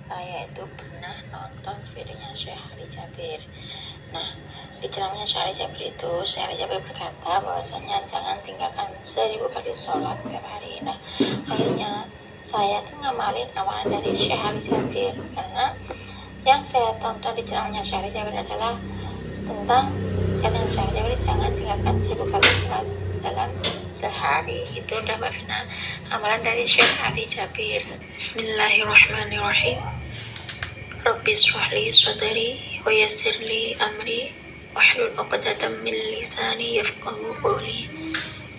saya itu pernah nonton videonya Syekh Ali Jabir. Nah, di ceramahnya Syekh Ali Jabir itu, Syekh Ali Jabir berkata bahwasanya jangan tinggalkan 1000 kali sholat setiap hari. Nah, akhirnya saya tuh ngamalin amalan dari Syekh Ali Jabir, karena yang saya tonton di ceramahnya Syekh Ali Jabir adalah tentang kata Syekh Ali Jabir, jangan tinggalkan 1000 kali sholat dalam sehari. Itu udah Mbak Vina, amalan dari Syekh Ali Jabir. Bismillahirrahmanirrahim. Rabbi shrah li sadri wa yassir li amri wahlul 'uqdatam min lisani yafqahu qawli.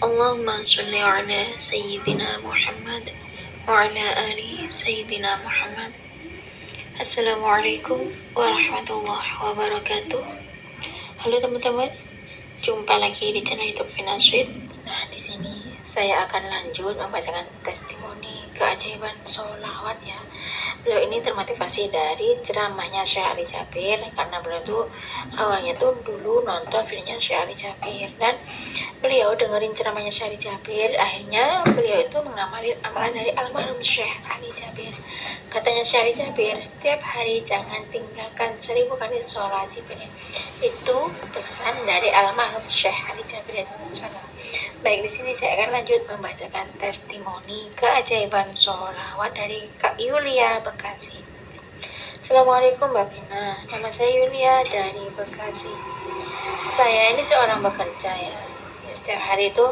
Allahumma shalli ala sayyidina Muhammad wa ala ali sayyidina Muhammad. Assalamualaikum warahmatullahi wabarakatuh. Halo teman-teman, jumpa lagi di channel YouTube Vina Sweet. Nah, di sini saya akan lanjut membacakan testimoni keajaiban sholawat ya. Beliau ini termotivasi dari ceramahnya Syekh Ali Jabir, karena beliau tuh awalnya tuh dulu nonton videonya Syekh Ali Jabir, dan beliau dengerin ceramahnya Syekh Ali Jabir. Akhirnya beliau itu mengamali amalan dari almarhum Syekh Ali Jabir. Katanya Syekh Ali Jabir, setiap hari jangan tinggalkan 1000 kali sholat Jibir. Itu pesan dari almarhum Syekh Ali Jabir. Baik, di sini saya akan lanjut membacakan testimoni keajaiban sholawat dari Kak Yulia Bekasi. Assalamualaikum Mbak Vina, nama saya Yulia dari Bekasi. Saya ini seorang bekerja ya, setiap hari itu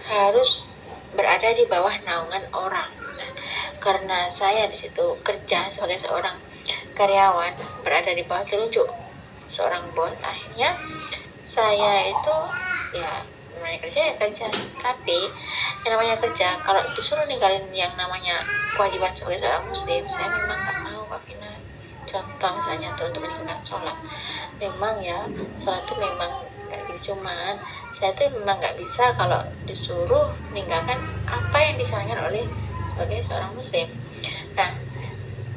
harus berada di bawah naungan orang. Nah, karena saya di situ kerja sebagai seorang karyawan, berada di bawah telunjuk seorang bos, akhirnya saya itu ya namanya kerja ya kerja, tapi yang namanya kerja kalau disuruh ninggalin yang namanya kewajiban sebagai seorang muslim, saya memang nggak mau Mbak Vina. Contoh misalnya tuh untuk meninggalkan sholat, memang ya sholat tuh memang kayak gitu, cuman saya tuh memang nggak bisa kalau disuruh meninggalkan apa yang disarankan oleh sebagai seorang muslim. Nah,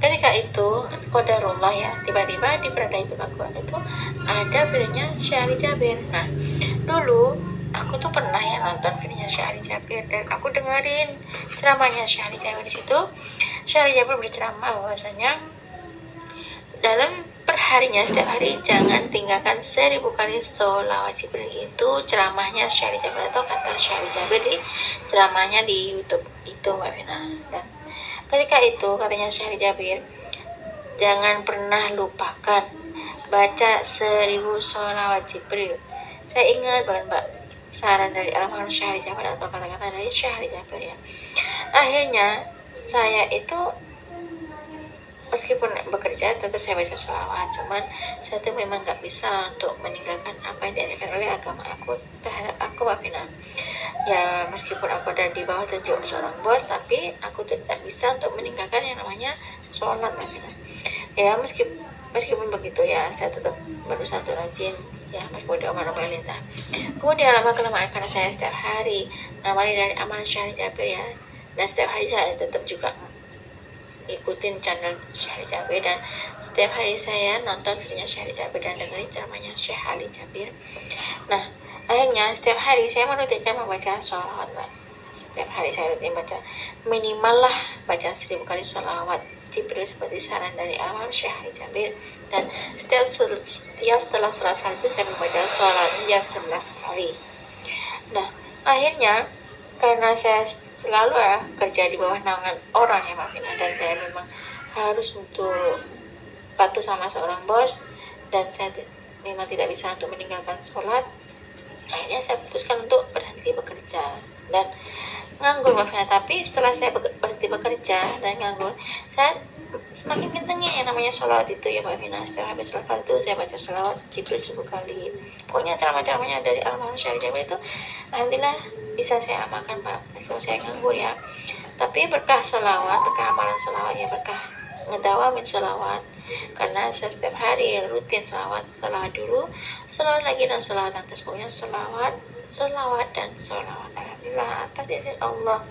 ketika itu qadarullah ya, tiba-tiba di beranda itu aku itu ada videonya Syekh Ali Jabir. Nah, dulu aku tuh pernah ya nonton videonya Syekh Ali Jabir, dan aku dengerin ceramahnya Syekh Ali Jabir. Di situ Syekh Ali Jabir berceramah bahwasanya dalam perharinya setiap hari jangan tinggalkan 1000 kali sholawat Jibril. Itu ceramahnya Syekh Ali Jabir, atau kata Syekh Ali Jabir di ceramahnya di YouTube itu Mbak Vina. Dan ketika itu katanya Syekh Ali Jabir, jangan pernah lupakan baca 1000 sholawat Jibril. Saya ingat banget Mbak, saran dari almarhum Syekh Ali Jabir atau kata-kata dari Syekh Ali Jabir ya. Akhirnya saya itu meskipun bekerja tetap saya baca sholawat, cuman saya tuh memang nggak bisa untuk meninggalkan apa yang diajarkan oleh agama aku terhadap aku Mbak Vina. Ya meskipun aku ada di bawah tunjuk seorang bos, tapi aku tuh tidak bisa untuk meninggalkan yang namanya sholat Mbak Vina. Ya meskipun begitu ya, saya tetap berusaha untuk rajin ya, meskipun di omar lintah. Kemudian lama kelamaan karena saya setiap hari ngamali dari amalan Syekh Ali Jabir ya, dan setiap hari saya tetap juga ikutin channel Syekh Ali Jabir, dan setiap hari saya nonton videonya Syekh Ali Jabir dan dengerin ceramahnya Syekh Ali Jabir. Nah, akhirnya setiap hari saya merutinkan membaca sholawat Mbak. Setiap hari saya rutin baca, minimal lah baca 1000 kali sholawat Jibril seperti saran dari almarhum Syekh Ali Jabir. Dan setelah sholat kali itu saya membaca sholawat yang 11 kali. Nah, akhirnya karena saya selalu ya kerja di bawah naungan orang ya Mbak Vina, dan saya memang harus untuk patuh sama seorang bos, dan saya memang tidak bisa untuk meninggalkan sholat. Akhirnya saya putuskan untuk berhenti bekerja dan nganggur Mbak Vina. Tapi setelah saya berhenti bekerja dan nganggur, saya semakin kencengin yang namanya sholawat itu ya Mbak Vina. Setelah habis sholat itu saya baca sholawat Jibril 1000 kali. Pokoknya ceramah-ceramahnya dari almarhum Syekh Ali Jabir itu alhamdulillah bisa saya amalkan Pak, meskipun saya nganggur ya. Tapi berkah sholawat, berkah amalan sholawat ya, berkah ngedawamin sholawat, karena saya setiap hari rutin sholawat dulu, sholawat lagi, dan sholawat atas. Pokoknya sholawat dan sholawat. Alhamdulillah atas izin Allah,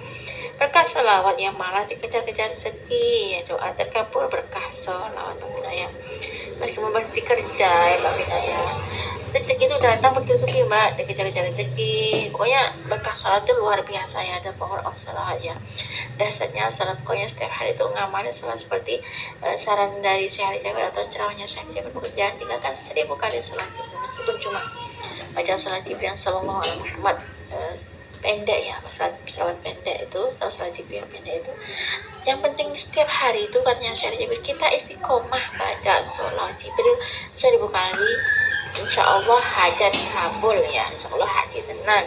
berkah sholawat yang malah dikejar-kejar rezeki ya, doa terkabul berkah sholawat Mbak Vina ya. Meskipun berhenti kerja ya Mbak Vina ya, rezeki itu datang bertubi-tubi mbak, dikejar-kejar rezeki. Pokoknya berkah sholat itu luar biasa ya, ada power of sholat ya. Dasarnya sholat, pokoknya setiap hari itu ngamalin sholat seperti saran dari Syekh Jabir atau ceramahnya Syekh Jabir, jangan tinggalkan 1000 kali sholat itu, meskipun cuma baca sholat Jibril sallallahu alaihi Muhammad, pendek ya, sholat pendek itu atau sholat Jibril pendek itu. Yang penting setiap hari itu katanya Syekh Jabir, kita istiqomah baca sholat Jibril 1000 kali, insya Allah hajat kabul ya, insya Allah hati tenang.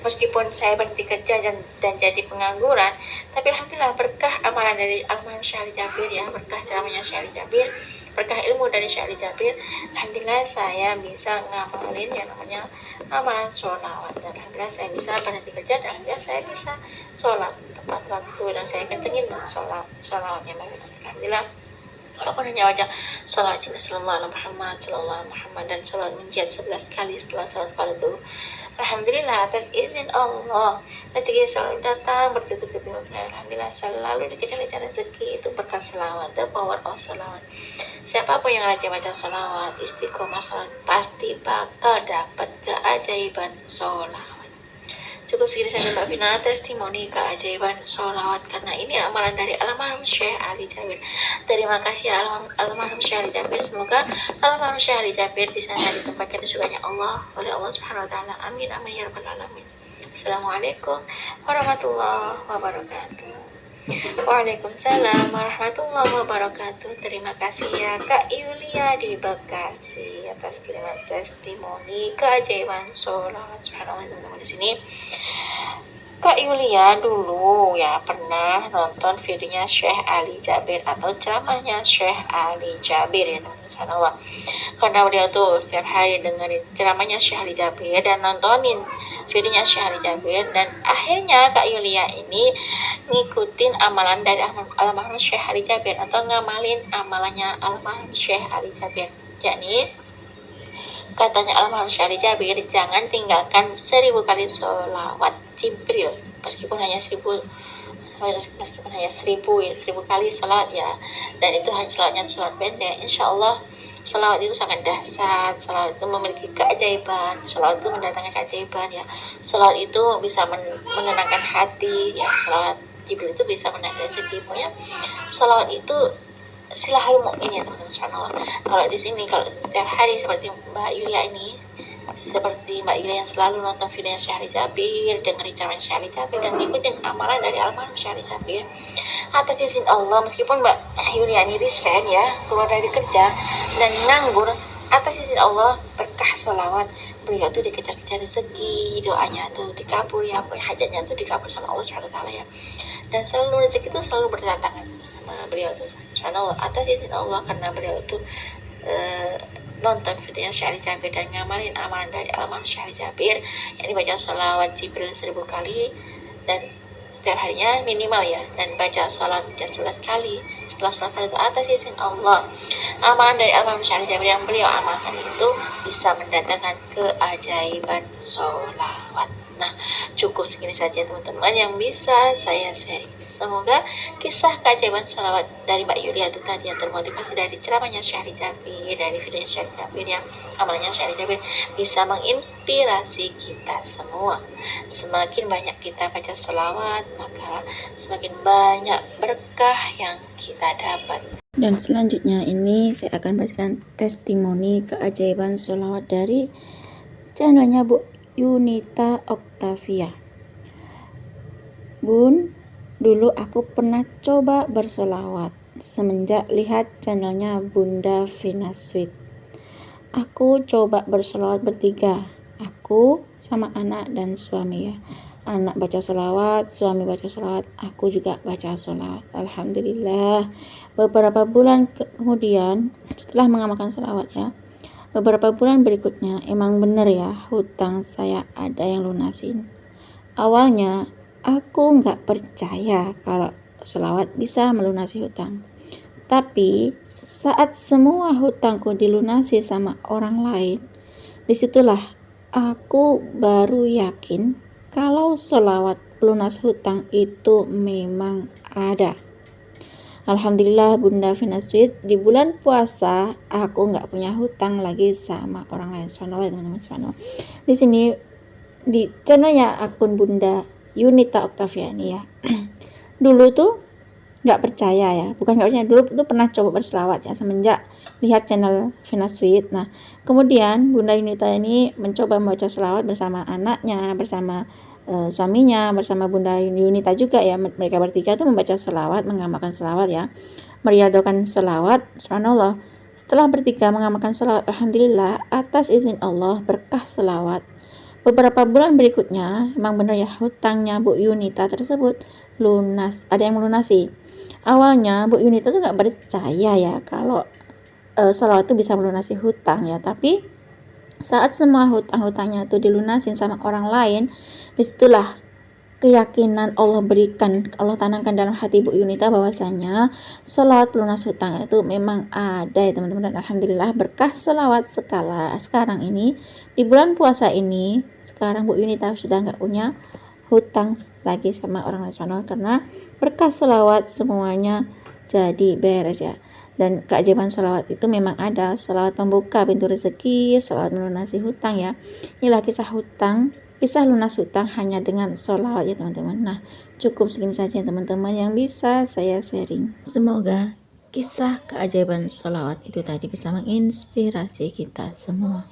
Meskipun saya berhenti kerja dan jadi pengangguran, tapi alhamdulillah berkah amalan dari almarhum Syekh Jabir ya, berkah ceramahnya Syekh Jabir, berkah ilmu dari Syekh Jabir, alhamdulillah saya bisa ngamalin yang namanya amalan sholawat, dan alhamdulillah saya bisa berhenti kerja, dan alhamdulillah saya bisa sholat tepat waktu, dan saya kencengin sholawatnya alhamdulillah. Walaupun hanya wajah sholat sallallahu alaihi Muhammad dan sholat munjiat 11 kali setelah sholat fardu, alhamdulillah atas izin Allah rezeki selalu datang bertubi-tubi. Alhamdulillah selalu dikejar-kejar rezeki itu berkat selawat, the power of selawat. Siapapun yang rajin baca selawat, istiqomah salat, pasti bakal dapat keajaiban sholawat. Cukup segini saja Mbak Vina, testimoni keajaiban sholawat, karena ini amalan dari almarhum Syekh Ali Jabir. Terima kasih almarhum Syekh Ali Jabir, semoga almarhum Syekh Ali Jabir di sana ditempatkan di surganya Allah oleh Allah Subhanahu wa taala. Amin amin ya rabbal alamin. Assalamualaikum warahmatullahi wabarakatuh. Waalaikumsalam warahmatullahi wabarakatuh. Terima kasih ya Kak Yulia di Bekasi atas kiriman testimoni keajaiban sholawat. Subhanallah teman-teman di sini. Kak Yulia dulu ya pernah nonton videonya Syekh Ali Jabir atau ceramahnya Syekh Ali Jabir ya teman-teman. Subhanallah. Karena beliau tuh setiap hari dengerin ceramahnya Syekh Ali Jabir dan nontonin videonya Syekh Ali Jabir, dan akhirnya Kak Yulia ini ngikutin amalan dari almarhum Syekh Ali Jabir atau ngamalin amalannya almarhum Syekh Ali Jabir, yakni katanya almarhum Syekh Ali Jabir, jangan tinggalkan 1000 kali sholawat Jibril, meskipun hanya 1000 kali salat ya, dan itu hanya salatnya salat pendek. Insya Allah salawat itu sangat dahsyat, salawat itu memiliki keajaiban, salawat itu mendatangkan keajaiban ya, salawat itu bisa menenangkan hati ya, salawat Jibril itu bisa menaikkan rezeki. Pokoknya salawat itu silahul mukmin ya teman-teman. Subhanallah. Kalau di sini kalau tiap hari seperti Mbak Yulia ini, seperti Mbak Yulia yang selalu nonton video Syekh Ali Jabir, dengerin ceramah Syekh Ali Jabir, dan ngikutin amalan dari almarhum Syekh Ali Jabir, atas izin Allah, meskipun Mbak Yulia ini resign ya, keluar dari kerja dan nganggur, atas izin Allah berkah sholawat beliau tuh dikejar-kejar rezeki, doanya tuh dikabul ya, hajatnya tuh dikabul sama Allah Subhanahu wa taala ya, dan selalu rezeki itu selalu berdatangan sama beliau tuh. Subhanallah, atas izin Allah, karena beliau tuh nonton videonya Syekh Ali Jabir dan ngamalin amalan dari almarhum Syekh Ali Jabir, yang dibaca sholawat Jibril 1000 kali dan setiap harinya minimal ya, dan baca sholat 11 kali setelah sholat fardu atas izin Allah. Amalan dari almarhum Syekh Ali Jabir yang beliau amalkan itu bisa mendatangkan keajaiban sholawat. Nah, cukup segini saja teman-teman yang bisa saya sharing. Semoga kisah keajaiban sholawat dari Mbak Yulia itu tadi yang termotivasi dari ceramahnya Syekh Ali Jabir, dari video Syekh Jabir yang amalnya Syekh Ali Jabir, bisa menginspirasi kita semua. Semakin banyak kita baca sholawat, maka semakin banyak berkah yang kita dapat. Dan selanjutnya ini saya akan bacakan testimoni keajaiban sholawat dari channelnya Bu Yunita Octavia. Bun, dulu aku pernah coba bersolawat semenjak lihat channelnya Bunda Vina Sweet. Aku coba bersolawat bertiga, aku sama anak dan suami ya. Anak baca solawat, suami baca solawat, aku juga baca solawat. Alhamdulillah. Beberapa bulan kemudian setelah mengamalkan solawat ya, beberapa bulan berikutnya emang bener ya, hutang saya ada yang lunasin. Awalnya aku nggak percaya kalau solawat bisa melunasi hutang, tapi saat semua hutangku dilunasi sama orang lain, disitulah aku baru yakin kalau sholawat pelunas hutang itu memang ada. Alhamdulillah Bunda Vina Sweet, di bulan puasa aku nggak punya hutang lagi sama orang lain. Subhanallah teman-teman, subhanallah. Di sini di channelnya akun Bunda Yunita Oktaviani ya. Dulu tuh nggak percaya ya, bukan nggak percaya, dulu tuh pernah coba berselawat ya semenjak lihat channel Vina Sweet. Nah kemudian Bunda Yunita ini mencoba membaca selawat bersama anaknya, bersama suaminya, bersama Bunda Yunita juga ya. Mereka bertiga tuh membaca selawat, mengamalkan selawat ya, meriadokan selawat. Subhanallah, setelah bertiga mengamalkan selawat, alhamdulillah atas izin Allah berkah selawat, beberapa bulan berikutnya emang bener ya hutangnya Bu Yunita tersebut lunas, ada yang melunasi. Awalnya Bu Yunita tuh nggak percaya ya kalau selawat itu bisa melunasi hutang ya, tapi saat semua hutang-hutangnya itu dilunasin sama orang lain, disitulah keyakinan Allah berikan, Allah tanamkan dalam hati Bu Yunita bahwasanya selawat pelunas hutang itu memang ada ya teman-teman. Dan alhamdulillah berkah selawat sekarang ini di bulan puasa ini, sekarang Bu Yunita sudah nggak punya hutang lagi sama orang nasional karena berkah selawat semuanya jadi beres ya. Dan keajaiban selawat itu memang ada, selawat membuka pintu rezeki, selawat melunasi hutang ya. Inilah kisah hutang, kisah lunas hutang hanya dengan selawat ya teman-teman. Nah cukup segini saja teman-teman yang bisa saya sharing. Semoga kisah keajaiban selawat itu tadi bisa menginspirasi kita semua.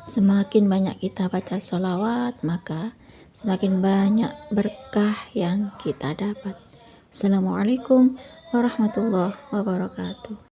Semakin banyak kita baca selawat, maka semakin banyak berkah yang kita dapat. Assalamualaikum warahmatullahi wabarakatuh.